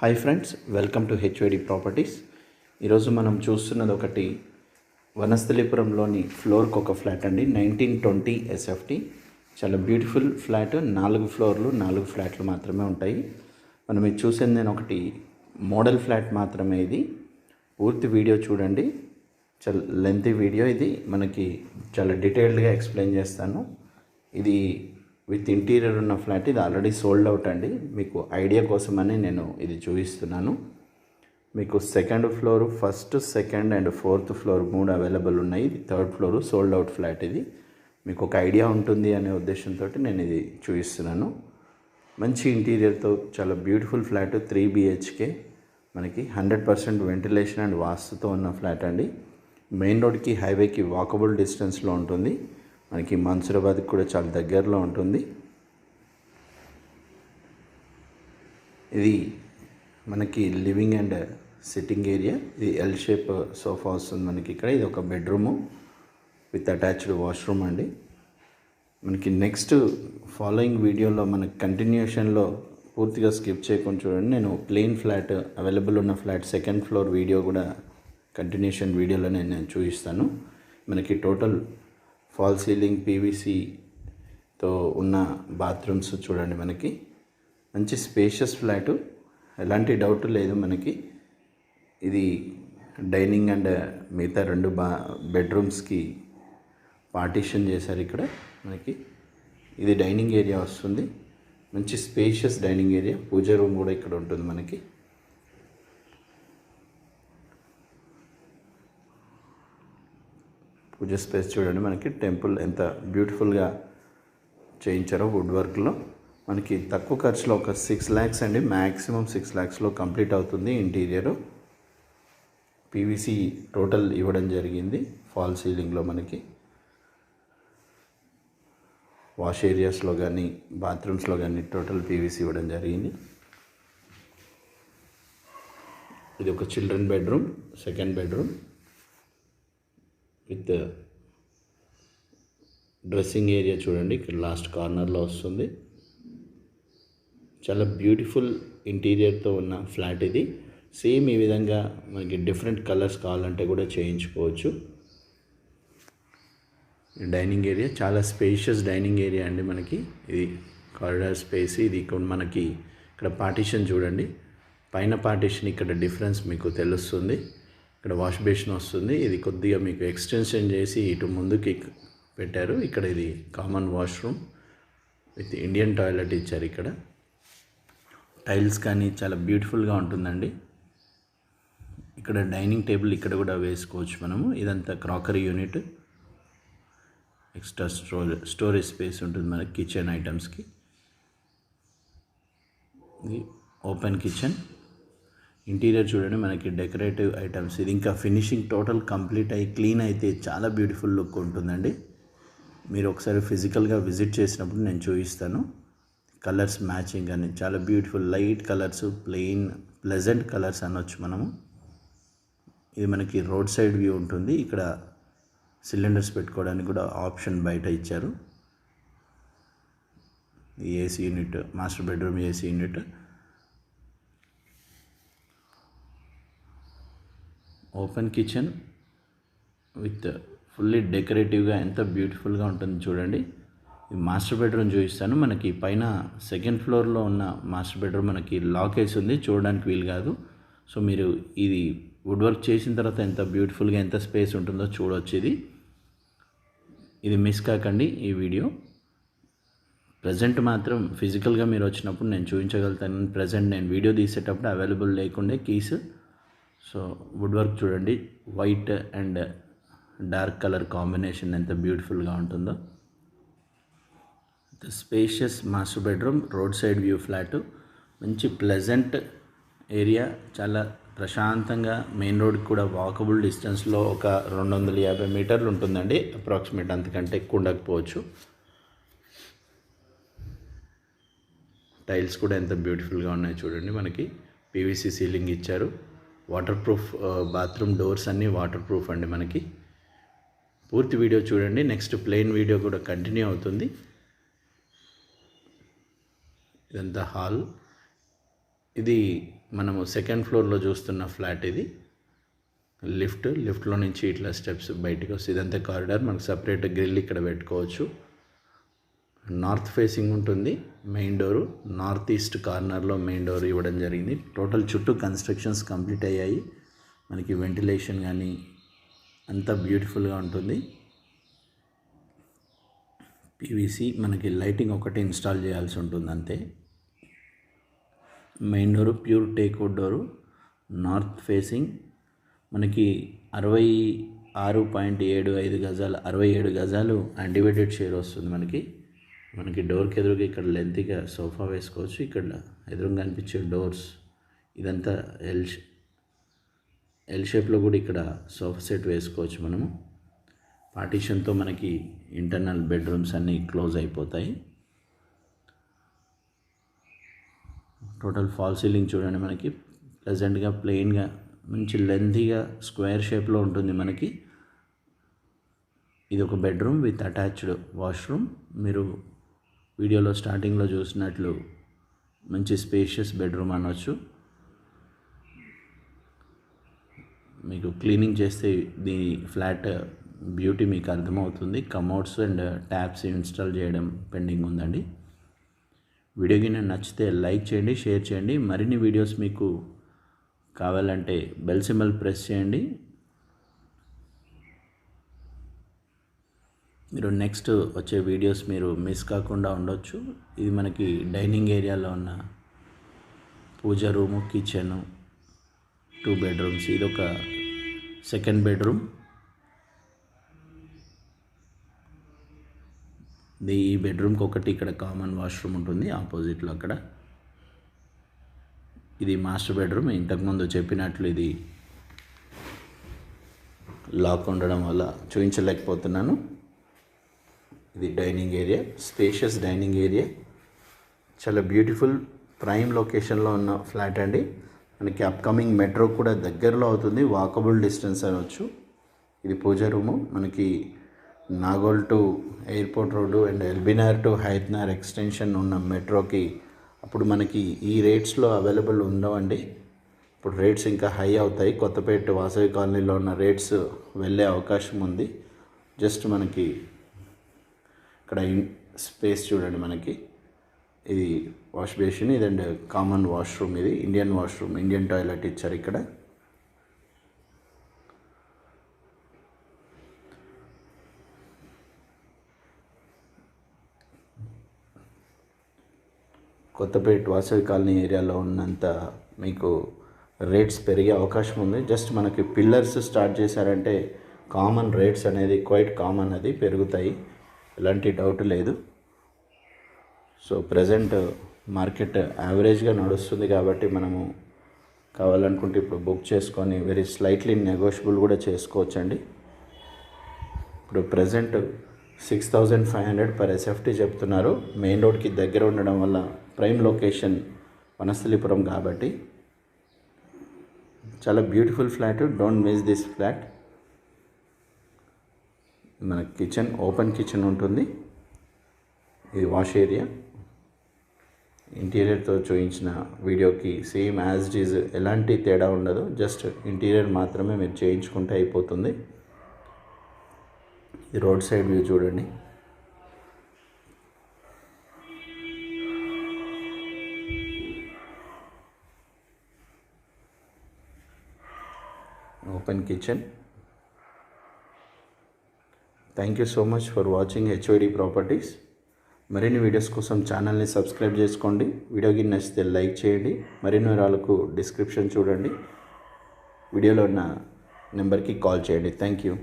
Hi friends, welcome to HYD properties. ఈరోజు మనం చూస్తున్నది ఒకటి వనస్థలిపురంలోని ఫ్లోర్కి ఒక ఫ్లాట్ అండి. 1920 SFT. చాలా బ్యూటిఫుల్ ఫ్లాట్. 4 ఫ్లోర్లు 4 ఫ్లాట్లు మాత్రమే ఉంటాయి. మనం ఇది చూసేది నేను ఒకటి మోడల్ ఫ్లాట్ మాత్రమే. ఇది పూర్తి వీడియో చూడండి. చాలా లెంతీ వీడియో. ఇది మనకి చాలా డీటెయిల్డ్గా ఎక్స్ప్లెయిన్ చేస్తాను. ఇది విత్ ఇంటీరియర్ ఉన్న ఫ్లాట్. ఇది ఆల్రెడీ సోల్డ్ అవుట్ అండి. మీకు ఐడియా కోసమని నేను ఇది చూపిస్తున్నాను. మీకు second floor, first, second and fourth floor 3 available ఉన్నాయి. ఇది third floor sold out flat. ఇది మీకు ఒక ఐడియా ఉంటుంది అనే ఉద్దేశంతో నేను ఇది చూపిస్తున్నాను. మంచి ఇంటీరియర్తో చాలా బ్యూటిఫుల్ ఫ్లాట్. 3 BHK. మనకి 100% వెంటిలేషన్ అండ్ వాస్తుతో ఉన్న ఫ్లాట్ అండి. మెయిన్ రోడ్కి, హైవేకి వాకబుల్ డిస్టెన్స్లో ఉంటుంది. మనకి మన్సూరాబాద్కి కూడా చాలా దగ్గరలో ఉంటుంది. ఇది మనకి లివింగ్ అండ్ సిట్టింగ్ ఏరియా. ఇది ఎల్ షేప్ సోఫా వస్తుంది మనకి ఇక్కడ. ఇది ఒక బెడ్రూము విత్ అటాచ్డ్ వాష్రూమ్ అండి. మనకి నెక్స్ట్ ఫాలోయింగ్ వీడియోలో మనకి కంటిన్యూషన్లో పూర్తిగా స్కిప్ చేయకుండా చూడండి. నేను ప్లెయిన్ ఫ్లాట్ అవైలబుల్ ఉన్న ఫ్లాట్ సెకండ్ ఫ్లోర్ వీడియో కూడా కంటిన్యూషన్ వీడియోలో నేను చూపిస్తాను. మనకి టోటల్ ఫాల్ సీలింగ్ PVCతో ఉన్న బాత్రూమ్స్ చూడండి. మనకి మంచి స్పేషియస్ ఫ్లాటు, ఎలాంటి డౌట్ లేదు మనకి. ఇది డైనింగ్ అండ్ మిగతా 2 బెడ్రూమ్స్కి పార్టీషన్ చేశారు ఇక్కడ మనకి. ఇది డైనింగ్ ఏరియా వస్తుంది. మంచి స్పేషియస్ డైనింగ్ ఏరియా. పూజ రూమ్ కూడా ఇక్కడ ఉంటుంది మనకి. పూజ స్పేస్ చూడండి. మనకి టెంపుల్ ఎంత బ్యూటిఫుల్గా చేయించారో వుడ్ వర్క్లో. మనకి తక్కువ ఖర్చులో ఒక 6 lakhs అండి. మ్యాక్సిమం 6 lakhsలో కంప్లీట్ అవుతుంది ఇంటీరియరు. PVC టోటల్ ఇవ్వడం జరిగింది. ఫాల్ సీలింగ్లో మనకి వాష్ ఏరియాస్లో కానీ బాత్రూమ్స్లో కానీ టోటల్ PVC ఇవ్వడం జరిగింది. ఇది ఒక children bedroom, second bedroom with dressing area చూడండి. ఇక్కడ లాస్ట్ కార్నర్లో వస్తుంది. చాలా బ్యూటిఫుల్ ఇంటీరియర్తో ఉన్న ఫ్లాట్ ఇది. సేమ్ ఈ విధంగా మనకి డిఫరెంట్ కలర్స్ కావాలంటే కూడా చేయించుకోవచ్చు. డైనింగ్ ఏరియా చాలా స్పేషియస్ డైనింగ్ ఏరియా అండి మనకి. ఇది కారిడార్ స్పేస్. ఇది ఇక్కడ మనకి ఇక్కడ పార్టీషన్ చూడండి. పైన పార్టీషన్ ఇక్కడ డిఫరెన్స్ మీకు తెలుస్తుంది. ఇక్కడ వాష్ బేసిన్ వస్తుంది. ఇది కొద్దిగా మీకు ఎక్స్టెన్షన్ చేసి ఇటు ముందుకి పెట్టారు. ఇక్కడ ఇది common washroom with Indian toilet ఇచ్చారు. ఇక్కడ టైల్స్ కానీ చాలా బ్యూటిఫుల్గా ఉంటుందండి. ఇక్కడ డైనింగ్ టేబుల్ ఇక్కడ కూడా వేసుకోవచ్చు మనము. ఇదంతా crockery unit. Extra storage space ఉంటుంది మనకి కిచెన్ ఐటమ్స్కి. ఇది ఓపెన్ కిచెన్. ఇంటీరియర్ చూడండి మనకి డెకరేటివ్ ఐటమ్స్. ఇది ఇంకా ఫినిషింగ్ టోటల్ కంప్లీట్ అయ్యి క్లీన్ అయితే చాలా బ్యూటిఫుల్ లుక్ ఉంటుందండి. మీరు ఒకసారి ఫిజికల్గా విజిట్ చేసినప్పుడు నేను చూపిస్తాను. కలర్స్ మ్యాచింగ్ అని చాలా beautiful light colours, plain pleasant colours అనొచ్చు మనము. ఇది మనకి రోడ్ సైడ్ వ్యూ ఉంటుంది. ఇక్కడ సిలిండర్స్ పెట్టుకోవడానికి కూడా ఆప్షన్ బయట ఇచ్చారు. ఈ AC unit, master bedroom AC unit. Open kitchen with fully డెకరేటివ్గా ఎంత బ్యూటిఫుల్గా ఉంటుంది చూడండి. ఈ మాస్టర్ బెడ్రూమ్ చూపిస్తాను. మనకి పైన సెకండ్ ఫ్లోర్లో ఉన్న మాస్టర్ బెడ్రూమ్ మనకి లాక్ వేసి ఉంది, చూడడానికి వీలు కాదు. సో మీరు ఇది వుడ్ వర్క్ చేసిన తర్వాత ఎంత బ్యూటిఫుల్గా ఎంత స్పేస్ ఉంటుందో చూడవచ్చు. ఇది మిస్ కాకండి ఈ వీడియో. ప్రజెంట్ మాత్రం ఫిజికల్గా మీరు వచ్చినప్పుడు నేను చూపించగలుగుతాను. ప్రజెంట్ నేను వీడియో తీసేటప్పుడు అవైలబుల్ లేకుండే కీస్. సో వుడ్ వర్క్ చూడండి. White and dark colour combination ఎంత బ్యూటిఫుల్గా ఉంటుందో. Spacious master bedroom, road side view flat. మంచి ప్లెజెంట్ ఏరియా. చాలా ప్రశాంతంగా మెయిన్ రోడ్కి కూడా వాకబుల్ డిస్టెన్స్లో ఒక 250 మీటర్లు ఉంటుందండి అప్రాక్సిమేట్. అంతకంటే ఎక్కువ ఉండకపోవచ్చు. టైల్స్ కూడా ఎంత బ్యూటిఫుల్గా ఉన్నాయి చూడండి. మనకి PVC సీలింగ్ ఇచ్చారు. వాటర్ ప్రూఫ్ బాత్రూమ్ డోర్స్ అన్నీ వాటర్ ప్రూఫ్ అండి మనకి. పూర్తి వీడియో చూడండి. నెక్స్ట్ ప్లెయిన్ వీడియో కూడా కంటిన్యూ అవుతుంది. ఇదంతా హాల్. ఇది మనము సెకండ్ ఫ్లోర్లో చూస్తున్న ఫ్లాట్ ఇది. లిఫ్ట్లో నుంచి ఇట్లా స్టెప్స్ బయటికి వస్తుంది. ఇదంతా కారిడార్. మనకు సపరేట్ గ్రిల్ ఇక్కడ పెట్టుకోవచ్చు. నార్త్ ఫేసింగ్ ఉంటుంది. మెయిన్ డోరు నార్త్ ఈస్ట్ కార్నర్లో మెయిన్ డోర్ ఇవ్వడం జరిగింది. టోటల్ చుట్టూ కన్స్ట్రక్షన్స్ కంప్లీట్ అయ్యాయి. మనకి వెంటిలేషన్ కానీ అంతా బ్యూటిఫుల్గా ఉంటుంది. పీవీసీ మనకి లైటింగ్ ఒకటి ఇన్స్టాల్ చేయాల్సి ఉంటుంది అంతే. Main door pure teakwood door, north facing. మనకి 66.75 గజాలు, 67 గజాలు అన్డివైడెడ్ షేర్ వస్తుంది. మనకి డోర్కి ఎదురుగా ఇక్కడ లెంతీగా సోఫా వేసుకోవచ్చు. ఇక్కడ ఎదురుగా కనిపించే డోర్స్ ఇదంతా ఎల్ షేప్లో కూడా ఇక్కడ సోఫా సెట్ వేసుకోవచ్చు మనము. పార్టీషన్తో మనకి ఇంటర్నల్ బెడ్రూమ్స్ అన్నీ క్లోజ్ అయిపోతాయి. టోటల్ ఫాల్ సీలింగ్ చూడండి. మనకి ప్లెజెంట్గా ప్లెయిన్గా మంచి లెంతీగా స్క్వేర్ షేప్లో ఉంటుంది. మనకి ఇది ఒక బెడ్రూమ్ విత్ అటాచ్డ్ వాష్రూమ్. మీరు వీడియోలో స్టార్టింగ్లో చూసినట్లు మంచి స్పేషియస్ బెడ్రూమ్ అనవచ్చు. మీకు క్లీనింగ్ చేస్తే దీని ఫ్లాట్ బ్యూటీ మీకు అర్థమవుతుంది. కమోడ్స్ అండ్ ట్యాప్స్ ఇన్స్టాల్ చేయడం పెండింగ్ ఉందండి. వీడియో కింద నచ్చితే లైక్ చేయండి, షేర్ చేయండి. మరిన్ని వీడియోస్ మీకు కావాలంటే బెల్ సింబల్ ప్రెస్ చేయండి. మీరు నెక్స్ట్ వచ్చే వీడియోస్ మీరు మిస్ కాకుండా ఉండొచ్చు. ఇది మనకి డైనింగ్ ఏరియాలో ఉన్న పూజ రూము, కిచెను, 2 బెడ్రూమ్స్. ఇది ఒక సెకండ్ బెడ్రూమ్. ఈ బెడ్రూమ్కి ఒకటి ఇక్కడ కామన్ వాష్రూమ్ ఉంటుంది ఆపోజిట్లో అక్కడ. ఇది మాస్టర్ బెడ్రూమ్. ఇంతకుముందు చెప్పినట్లు ఇది లాక్ ఉండడం వల్ల చూపించలేకపోతున్నాను. ఇది dining area, spacious dining area. చాలా బ్యూటిఫుల్ ప్రైమ్ లొకేషన్లో ఉన్న ఫ్లాట్ అండి. మనకి అప్కమింగ్ మెట్రో కూడా దగ్గరలో అవుతుంది, వాకబుల్ డిస్టెన్స్ అనవచ్చు. ఇది పూజ రూము. మనకి Nagole to airport road and LB Nagar to Hayathnagar extension ఉన్న మెట్రోకి అప్పుడు మనకి ఈ రేట్స్లో అవైలబుల్ ఉండవండి. ఇప్పుడు రేట్స్ ఇంకా హై అవుతాయి. కొత్తపేట వాసవి కాలనీలో ఉన్న రేట్స్ వెళ్ళే అవకాశం ఉంది. జస్ట్ మనకి ఇక్కడ స్పేస్ చూడండి. మనకి ఇది వాష్ బేసిన్, ఇదండి కామన్ వాష్రూమ్. ఇది ఇండియన్ వాష్రూమ్, ఇండియన్ టాయిలెట్ ఇచ్చారు ఇక్కడ. కొత్తపేట వాసవి కాలనీ ఏరియాలో ఉన్నంత మీకు రేట్స్ పెరిగే అవకాశం ఉంది. జస్ట్ మనకి పిల్లర్స్ స్టార్ట్ చేశారంటే కామన్ రేట్స్ అనేది క్వైట్ కామన్, అది పెరుగుతాయి, ఎలాంటి డౌట్ లేదు. సో ప్రజెంట్ మార్కెట్ యావరేజ్గా నడుస్తుంది కాబట్టి మనము కావాలనుకుంటే ఇప్పుడు బుక్ చేసుకొని వెరీ స్లైట్లీ నెగోషియబుల్ కూడా చేసుకోవచ్చండి. ఇప్పుడు ప్రజెంట్ 6,500 పర్ ఎస్ఎఫ్టీ చెప్తున్నారు. మెయిన్ రోడ్కి దగ్గర ఉండడం వల్ల ప్రైమ్ లొకేషన్ వనస్థలిపురం కాబట్టి చాలా beautiful flat. Don't miss this flat. మన కిచెన్ ఓపెన్ కిచెన్ ఉంటుంది. ఇది వాష్ ఏరియా. ఇంటీరియర్తో చూపించిన వీడియోకి సేమ్ యాజ్ ఇట్ ఈజ్ ఎలాంటి తేడా ఉండదు. జస్ట్ ఇంటీరియర్ మాత్రమే మీరు చేయించుకుంటే అయిపోతుంది. ఇది రోడ్ సైడ్ వ్యూ చూడండి. Open kitchen. Thank you so much for watching HOD properties. మరిన్ని వీడియోస్ కోసం ఛానల్ని సబ్స్క్రైబ్ చేసుకోండి. వీడియోకి నచ్చితే లైక్ చేయండి. మరిన్ని వివరాలకు డిస్క్రిప్షన్ చూడండి. వీడియోలో ఉన్న నెంబర్కి కాల్ చేయండి. Thank you.